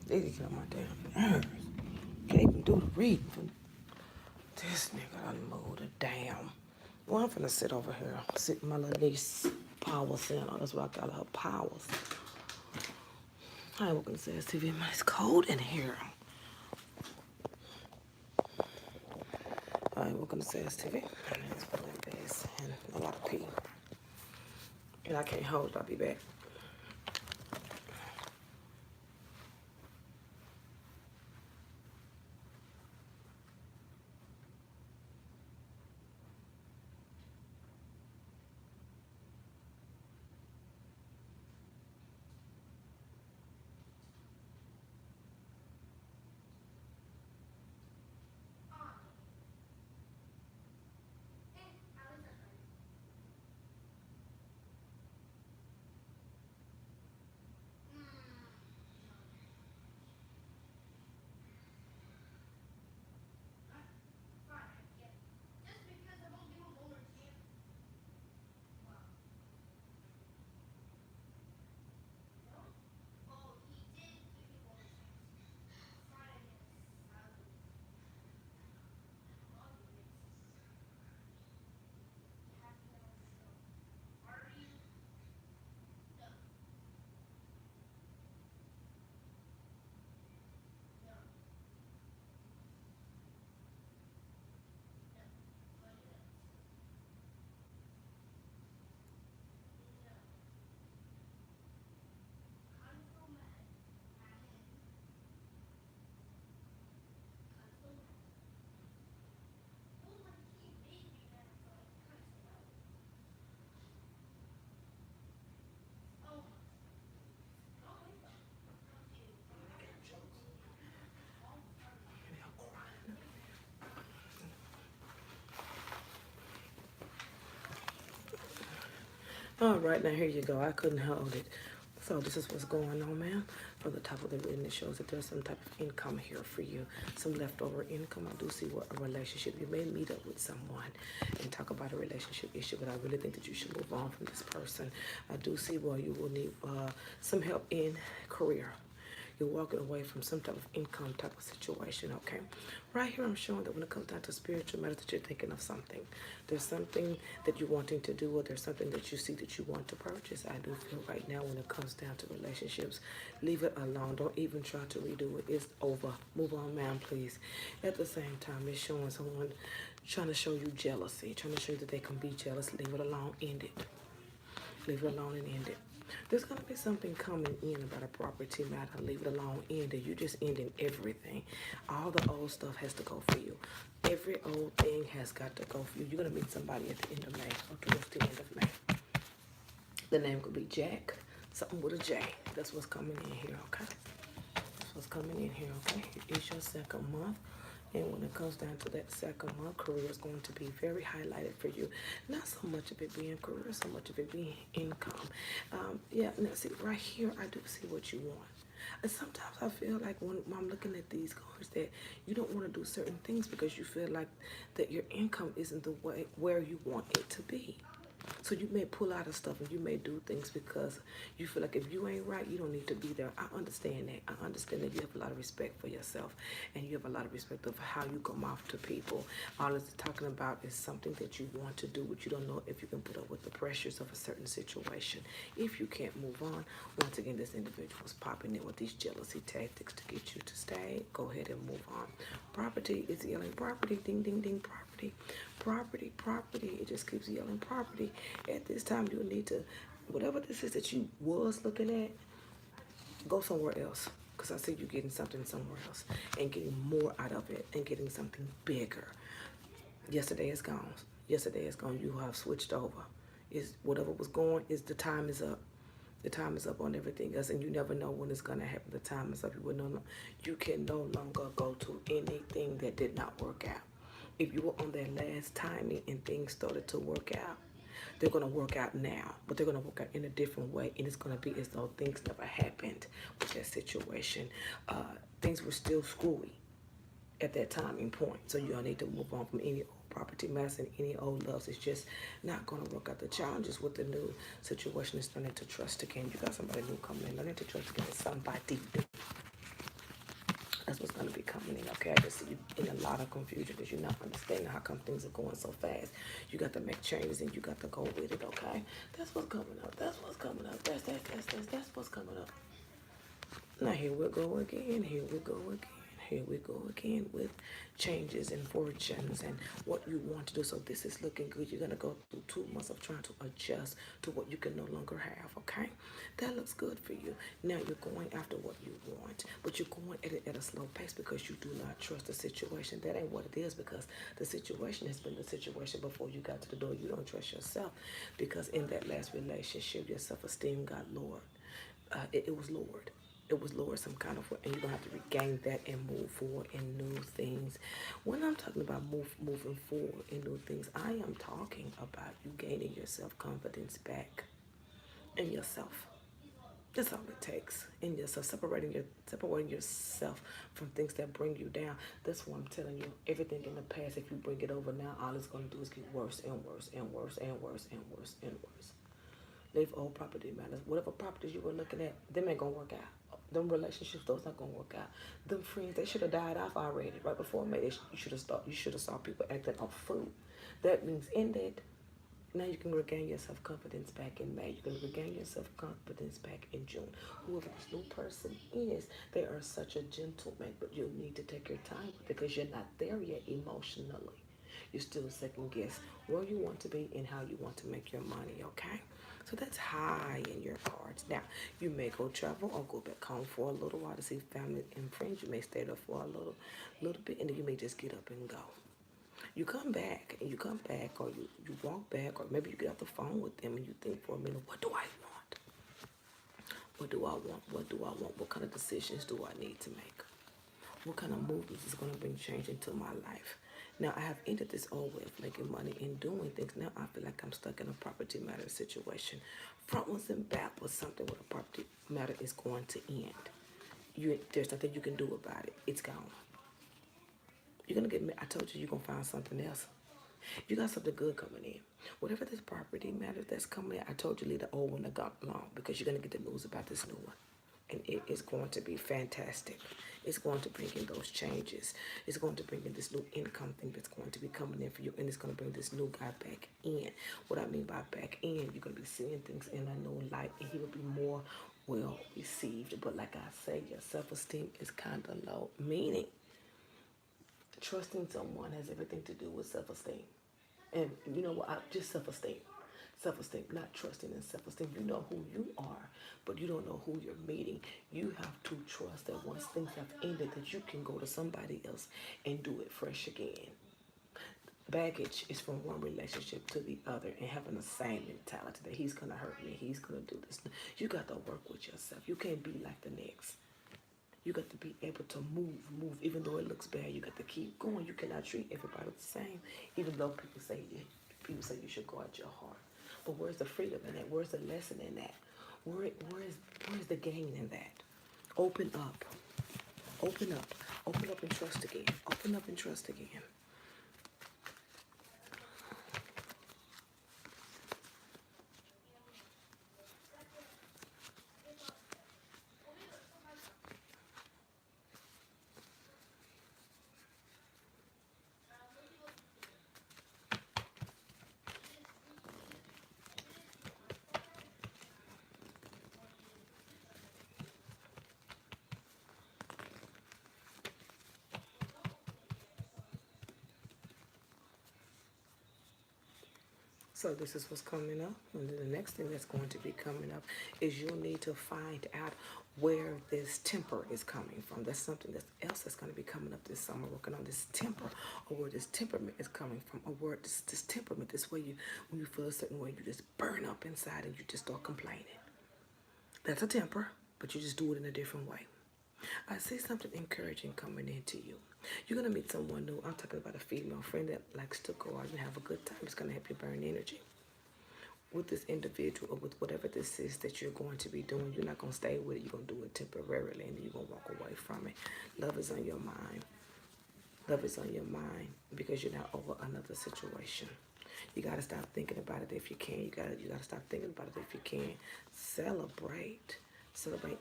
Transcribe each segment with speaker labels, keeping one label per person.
Speaker 1: They get on my damn nerves. Can't even do the reading for this nigga done moved a damn. Well, I'm finna sit over here. Sit in my little niece power center. That's what I got her powers. Hi, welcome to Sass TV. Man, it's cold in here. Hi, welcome to Sass TV. My name is Black Bass, and I gotta pee. And I can't hold it. I'll be back. All right, now here you go. I couldn't hold it. So this is what's going on, man. From the top of the reading, it shows that there's some type of income here for you. Some leftover income. I do see what a relationship. You may meet up with someone and talk about a relationship issue, but I really think that you should move on from this person. I do see where you will need some help in career. You're walking away from some type of income type of situation, okay? Right here, I'm showing that when it comes down to spiritual matters, that you're thinking of something. There's something that you're wanting to do, or there's something that you see that you want to purchase. I do feel right now when it comes down to relationships, leave it alone. Don't even try to redo it. It's over. Move on, man, please. At the same time, it's showing someone trying to show you jealousy, trying to show you that they can be jealous. Leave it alone. End it. Leave it alone and end it. There's going to be something coming in about a property matter. Leave it alone. End it. You just ending everything. All the old stuff has to go for you. Every old thing has got to go for you. You're going to meet somebody at the end of May or towards the end of May. The name could be Jack. Something with a J. That's what's coming in here, okay? That's what's coming in here, okay? It's your second month. And when it comes down to that second month, career is going to be very highlighted for you. Not so much of it being career, so much of it being income. Yeah, now see, right here, I do see what you want. And sometimes I feel like when I'm looking at these cards that you don't want to do certain things because you feel like that your income isn't the way where you want it to be. So you may pull out of stuff and you may do things because you feel like if you ain't right, you don't need to be there. I understand that. I understand that you have a lot of respect for yourself and you have a lot of respect of how you come off to people. All it's talking about is something that you want to do, but you don't know if you can put up with the pressures of a certain situation. If you can't move on, once again, this individual is popping in with these jealousy tactics to get you to stay. Go ahead and move on. Property is yelling property, ding, ding, ding, property. Property, property. It just keeps yelling property. At this time, you need to, whatever this is that you was looking at, go somewhere else. Because I see you getting something somewhere else and getting more out of it and getting something bigger. Yesterday is gone. Yesterday is gone. You have switched over. Is whatever was going, is the time is up. The time is up on everything else, and you never know when it's gonna happen. The time is up. You can no longer go to anything that did not work out. If you were on that last timing and things started to work out, they're gonna work out now, but they're gonna work out in a different way, and it's gonna be as though things never happened with that situation. Things were still screwy at that timing point, so you'll need to move on from any old property mess and any old loves. It's just not gonna work out. The challenges with the new situation is learning to trust again. You got somebody new coming in, learning to trust again. It's somebody new. happening, okay? I just see you in a lot of confusion because you're not understanding how come things are going so fast. You got to make changes and you got to go with it, okay? That's what's coming up. That's what's coming up. That's what's coming up. Now here we go again. Here we go again. Here we go again with changes and fortunes and what you want to do. So this is looking good. You're gonna go through 2 months of trying to adjust to what you can no longer have. Okay, that looks good for you. Now you're going after what you want, but you're going at it at a slow pace because you do not trust the situation. That ain't what it is, because the situation has been the situation before you got to the door. You don't trust yourself because in that last relationship, your self-esteem got lowered. It was lowered. It was lowered some kind of way, and you're gonna have to regain that and move forward in new things. When I'm talking about moving forward in new things, I am talking about you gaining your self-confidence back in yourself. That's all it takes. In yourself, separating yourself from things that bring you down. That's why I'm telling you, everything in the past, if you bring it over now, all it's gonna do is get worse and worse and worse and worse and worse and worse. Leave old property matters. Whatever properties you were looking at, them ain't gonna work out. Them relationships, those not gonna work out. Them friends, they should have died off already. Right before May, you should have started. You should have saw people acting a fool. That means in that, now you can regain your self confidence back in May. You can regain your self confidence back in June. Whoever this new person is, they are such a gentleman, but you need to take your time because you're not there yet emotionally. You still second guess where you want to be and how you want to make your money, okay? So that's high in your cards. Now, you may go travel or go back home for a little while to see family and friends. You may stay there for a little bit, and then you may just get up and go. You come back, or you walk back, or maybe you get off the phone with them and you think for a minute, what do I want? What do I want? What do I want? What kind of decisions do I need to make? What kind of movements is going to bring change into my life? Now, I have ended this old way of making money and doing things. Now, I feel like I'm stuck in a property matter situation. Frontwards and backwards, something with a property matter is going to end. There's nothing you can do about it. It's gone. You're going to get, I told you, you're going to find something else. You got something good coming in. Whatever this property matter that's coming in, I told you leave the old one alone because you're going to get the news about this new one. And it is going to be fantastic. It's going to bring in those changes. It's going to bring in this new income thing that's going to be coming in for you. And it's going to bring this new guy back in. What I mean by back in, you're going to be seeing things in a new light. And he will be more well received. But like I say, your self-esteem is kind of low. Meaning, trusting someone has everything to do with self-esteem. And you know what? Just self-esteem. Self-esteem, not trusting in self-esteem. You know who you are, but you don't know who you're meeting. You have to trust that once things have ended, that you can go to somebody else and do it fresh again. Baggage is from one relationship to the other and having the same mentality that he's going to hurt me, he's going to do this. You got to work with yourself. You can't be like the next. You got to be able to move, even though it looks bad. You got to keep going. You cannot treat everybody the same, even though people say you should go at your heart. But where's the freedom in that? Where's the lesson in that? Where's the gain in that? Open up. Open up. Open up and trust again. Open up and trust again. So this is what's coming up. And then the next thing that's going to be coming up is you'll need to find out where this temper is coming from. That's something else that's going to be coming up this summer, working on this temper, or where this temperament is coming from, or where this temperament, this way when you feel a certain way, you just burn up inside and you just start complaining. That's a temper, but you just do it in a different way. I see something encouraging coming into you. You're going to meet someone new. I'm talking about a female friend that likes to go out and have a good time. It's going to help you burn energy. With this individual or with whatever this is that you're going to be doing, you're not going to stay with it. You're going to do it temporarily and then you're going to walk away from it. Love is on your mind. Love is on your mind because you're not over another situation. You got to stop thinking about it if you can. You got to stop thinking about it if you can. Celebrate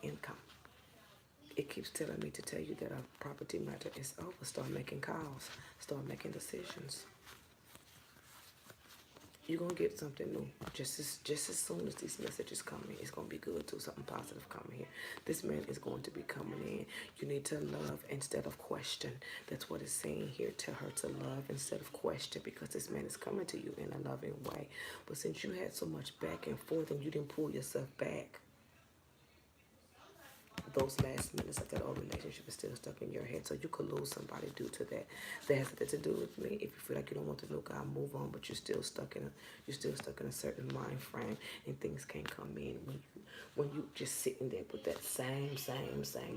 Speaker 1: income. it keeps telling me to tell you that our property matter is over. Start making calls. Start making decisions. You're gonna get something new just as soon as these messages come in. It's gonna be good too. Something positive coming here. This man is going to be coming in. You need to love instead of question. That's what it's saying here. Tell her to love instead of question, because this man is coming to you in a loving way. But since you had so much back and forth and you didn't pull yourself back, those last minutes of that old relationship is still stuck in your head. So you could lose somebody due to that. That has nothing to do with me. If you feel like you don't want the new guy, move on. But you're still stuck in a certain mind frame, and things can't come in when you just sitting there with that same.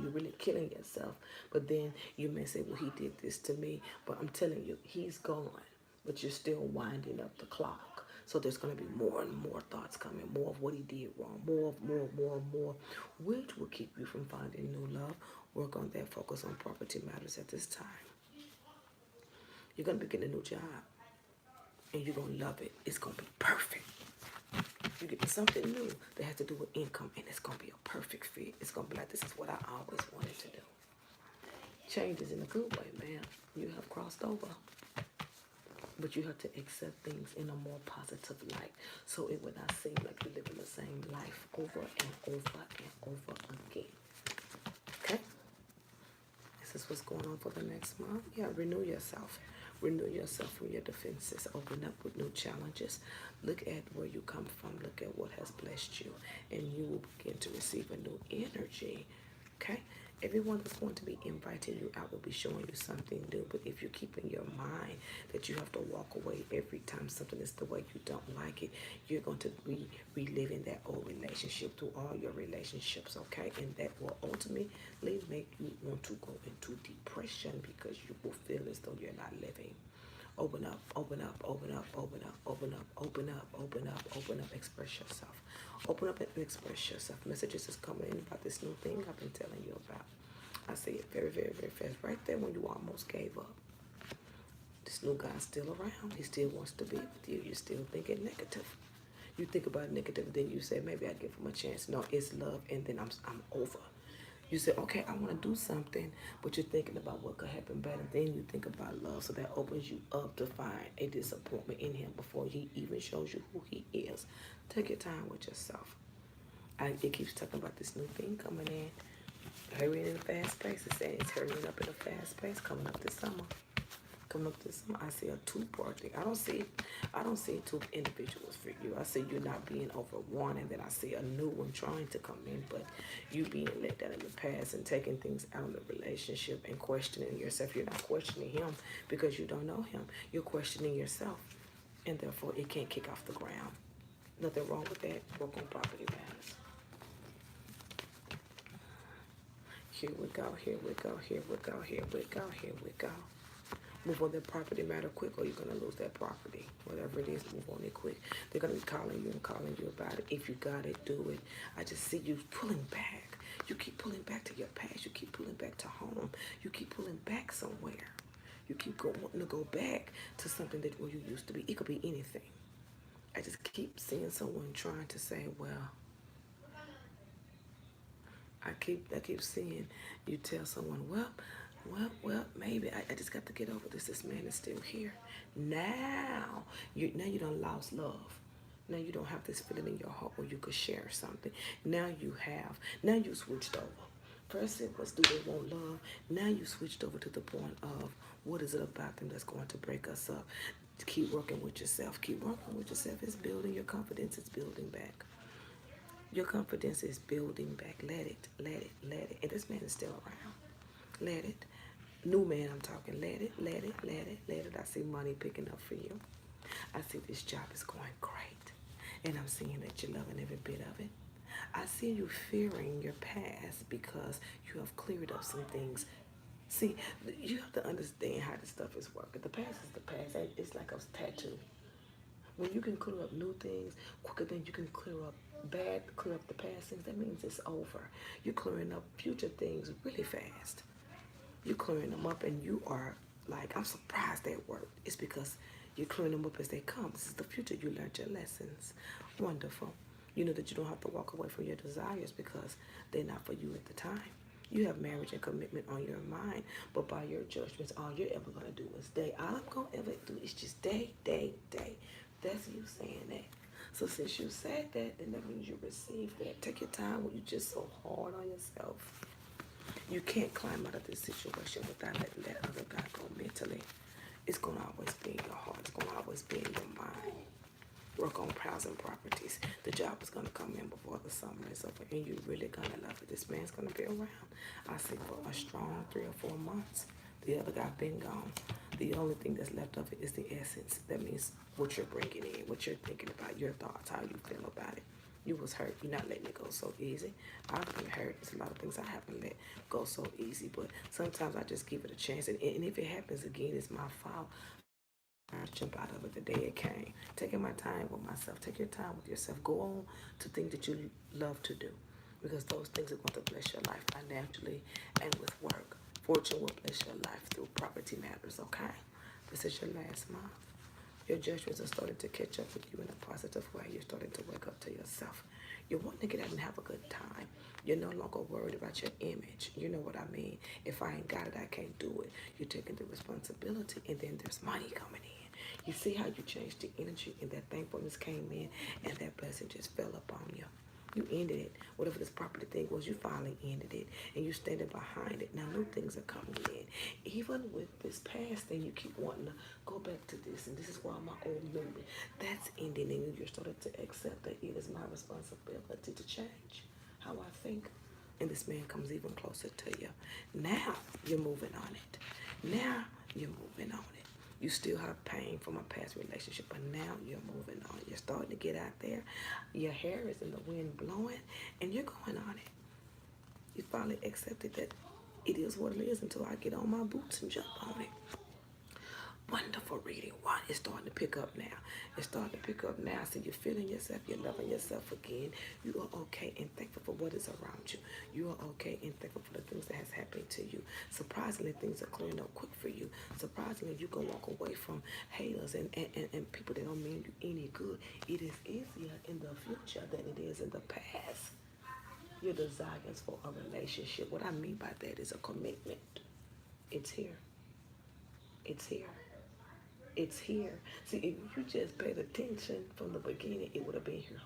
Speaker 1: You're really killing yourself. But then you may say, well, he did this to me. But I'm telling you, he's gone. But you're still winding up the clock. So there's going to be more and more thoughts coming, more of what he did wrong, more, which will keep you from finding new love. Work on that. Focus on property matters at this time. You're going to be getting a new job, and you're going to love it. It's going to be perfect. You're getting something new that has to do with income, and it's going to be a perfect fit. It's going to be like, this is what I always wanted to do. Changes in a good way, man. You have crossed over. But you have to accept things in a more positive light, so it would not seem like you're living the same life over and over and over again. Okay? This is what's going on for the next month. Yeah, renew yourself. Renew yourself from your defenses. Open up with new challenges. Look at where you come from. Look at what has blessed you. And you will begin to receive a new energy. Okay? Everyone that's going to be inviting you out will be showing you something new. But if you keep in your mind that you have to walk away every time something is the way you don't like it, you're going to be reliving that old relationship through all your relationships, okay? And that will ultimately make you want to go into depression, because you will feel as though you're not living. Open up, open up, open up, open up, open up, open up, open up, open up, express yourself. Open up and express yourself. Messages is coming in about this new thing I've been telling you about. I see it very, very, very fast. Right there when you almost gave up. This new guy's still around. He still wants to be with you. You're still thinking negative. You think about negative, then you say, maybe I'd give him a chance. No, it's love, and then I'm over. You say, okay, I want to do something, but you're thinking about what could happen better. Then you think about love, so that opens you up to find a disappointment in him before he even shows you who he is. Take your time with yourself. It keeps talking about this new thing coming in. Hurrying in a fast pace. It's saying it's hurrying up in a fast pace coming up this summer. I see a two-part thing. I don't see two individuals for you. I see you not being over one, and then I see a new one trying to come in, but you being let down in the past and taking things out of the relationship and questioning yourself. You're not questioning him because you don't know him. You're questioning yourself, and therefore it can't kick off the ground. Nothing wrong with that. Work on property matters. Here we go, here we go, here we go, here we go, here we go. Move on that property matter quick, or you're going to lose that property. Whatever it is, move on it quick. They're going to be calling you and calling you about it. If you got it, do it. I just see you pulling back. You keep pulling back to your past. You keep pulling back to home. You keep pulling back somewhere. You keep wanting to go back to something that where you used to be. It could be anything. I just keep seeing someone trying to say, well, I keep seeing you tell someone, well, maybe I just got to get over this. This man is still here. Now you done lost love. Now you don't have this feeling in your heart where you could share something. Now you switched over. First it was, do they want love? Now you switched over to the point of, what is it about them that's going to break us up? Keep working with yourself. Keep working with yourself. It's building your confidence. It's building back. Your confidence is building back. Let it. And this man is still around. Let it. New man, I'm talking. Let it. I see money picking up for you. I see this job is going great. And I'm seeing that you're loving every bit of it. I see you fearing your past because you have cleared up some things. See, you have to understand how this stuff is working. The past is the past. It's like a tattoo. When you can clear up new things quicker than you can clear up the past things, that means it's over. You're clearing up future things really fast. You're clearing them up, and you are like, I'm surprised that worked. It's because you're clearing them up as they come. This is the future. You learned your lessons. Wonderful. You know that you don't have to walk away from your desires because they're not for you at the time. You have marriage and commitment on your mind, but by your judgments, all you're ever going to do is day. All I'm going to ever do is just day, day, day. That's you saying that. So since you said that, then that means you received that. Take your time when you're just so hard on yourself. You can't climb out of this situation without letting that other guy go mentally. It's going to always be in your heart. It's going to always be in your mind. Work on housing properties. The job is going to come in before the summer is over, and you're really going to love it. This man's going to be around. I see for a strong 3 or 4 months. The other guy been gone. The only thing that's left of it is the essence. That means what you're bringing in, what you're thinking about, your thoughts, how you feel about it. You was hurt. You're not letting it go so easy. I've been hurt. There's a lot of things I haven't let go so easy, but sometimes I just give it a chance. And if it happens again, it's my fault. I jump out of it the day it came. Taking my time with myself. Take your time with yourself. Go on to things that you love to do, because those things are going to bless your life financially and with work. Fortune will bless your life through property matters, okay? This is your last month. Your judgments are starting to catch up with you in a positive way. You're starting to wake up to yourself. You're wanting to get out and have a good time. You're no longer worried about your image. You know what I mean? If I ain't got it, I can't do it. You're taking the responsibility, and then there's money coming in. You see how you changed the energy, and that thankfulness came in, and that blessing just fell upon you. You ended it. Whatever this property thing was, you finally ended it, and you're standing behind it. Now new things are coming in. Even with this past thing, you keep wanting to go back to this, and this is why my old memory. That's ending, and you're starting to accept that it is my responsibility to change how I think. And this man comes even closer to you. Now you're moving on it. Now you're moving on it. You still have pain from a past relationship, but now you're moving on. You're starting to get out there. Your hair is in the wind blowing, and you're going on it. You finally accepted that it is what it is until I get on my boots and jump on it. Wonderful reading. One is starting to pick up now. It's starting to pick up now. So you're feeling yourself. You're loving yourself again. You are okay and thankful for what is around you. You are okay and thankful for the things that has happened to you. Surprisingly, things are clearing up quick for you. Surprisingly, you can walk away from haters and people that don't mean you any good. It is easier in the future than it is in the past. Your desires for a relationship. What I mean by that is a commitment. It's here. It's here. It's here. See, if you just paid attention from the beginning, it would have been here.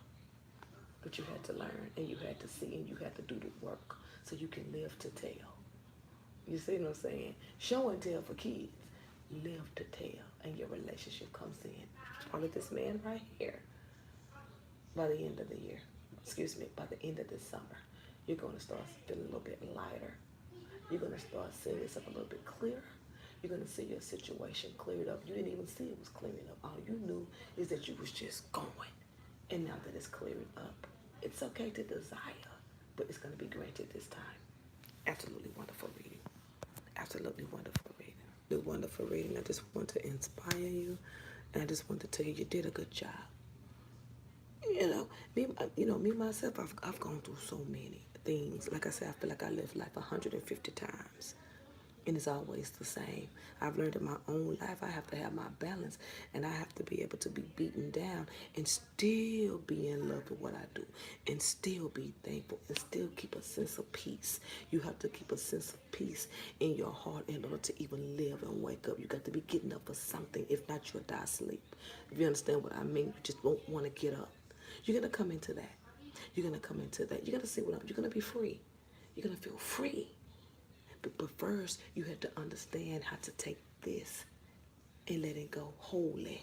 Speaker 1: But you had to learn, and you had to see, and you had to do the work so you can live to tell. You see what I'm saying? Show and tell for kids. Live to tell, and your relationship comes in. Probably this man right here. By the end of the year, by the end of this summer, you're going to start feeling a little bit lighter. You're going to start seeing yourself a little bit clearer. You're going to see your situation cleared up. You didn't even see it was clearing up. All you knew is that you was just going. And now that it's clearing up, it's okay to desire, but it's going to be granted this time. Absolutely wonderful reading. Absolutely wonderful reading. Wonderful reading. I just want to inspire you, and I just want to tell you did a good job. Me myself, I've gone through so many things. Like I said, I feel like I lived life 150 times. And it's always the same. I've learned in my own life I have to have my balance, and I have to be able to be beaten down and still be in love with what I do, and still be thankful, and still keep a sense of peace. You have to keep a sense of peace in your heart in order to even live and wake up. You got to be getting up for something. If not, you'll die asleep. If you understand what I mean, you just won't want to get up. You're going to come into that. You're going to come into that. You're going to see you're going to be free. You're going to feel free. But first, you have to understand how to take this and let it go wholly.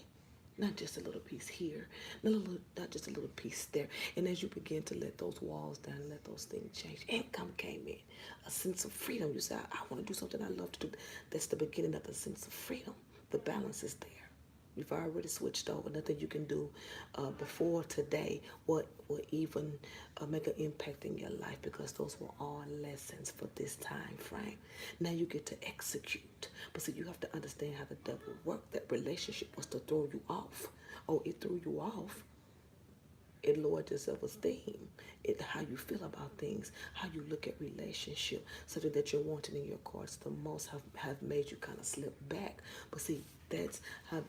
Speaker 1: Not just a little piece here, not just a little piece there. And as you begin to let those walls down and let those things change, income came in. A sense of freedom. You say, I want to do something I love to do. That's the beginning of the sense of freedom. The balance is there. You've already switched over. Nothing you can do before today will even make an impact in your life, because those were all lessons for this time frame. Now you get to execute. But see, you have to understand how the devil worked. That relationship was to throw you off. Oh, it threw you off. It lowered your self-esteem. It how you feel about things, how you look at relationship, something that you're wanting in your cards the most have made you kind of slip back. But see, that's how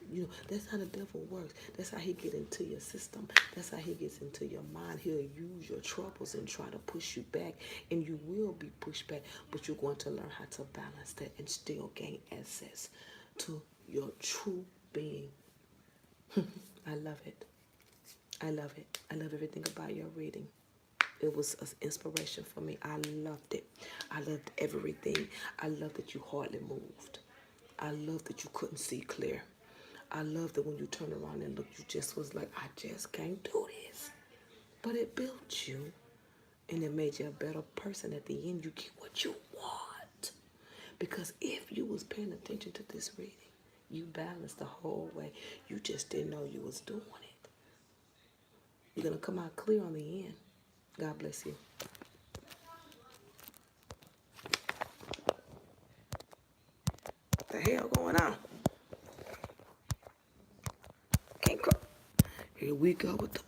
Speaker 1: that's how the devil works. That's how he get into your system. That's how he gets into your mind. He'll use your troubles and try to push you back, and you will be pushed back, but you're going to learn how to balance that and still gain access to your true being. I love it. I love it. I love everything about your reading. It was an inspiration for me. I loved it. I loved everything. I loved that you hardly moved. I loved that you couldn't see clear. I loved that when you turned around and looked, you just was like, I just can't do this. But it built you, and it made you a better person. At the end, you get what you want. Because if you was paying attention to this reading, you balanced the whole way. You just didn't know you was doing it. You're going to come out clear on the end. God bless you. What the hell going on? Can't cry. Here we go with the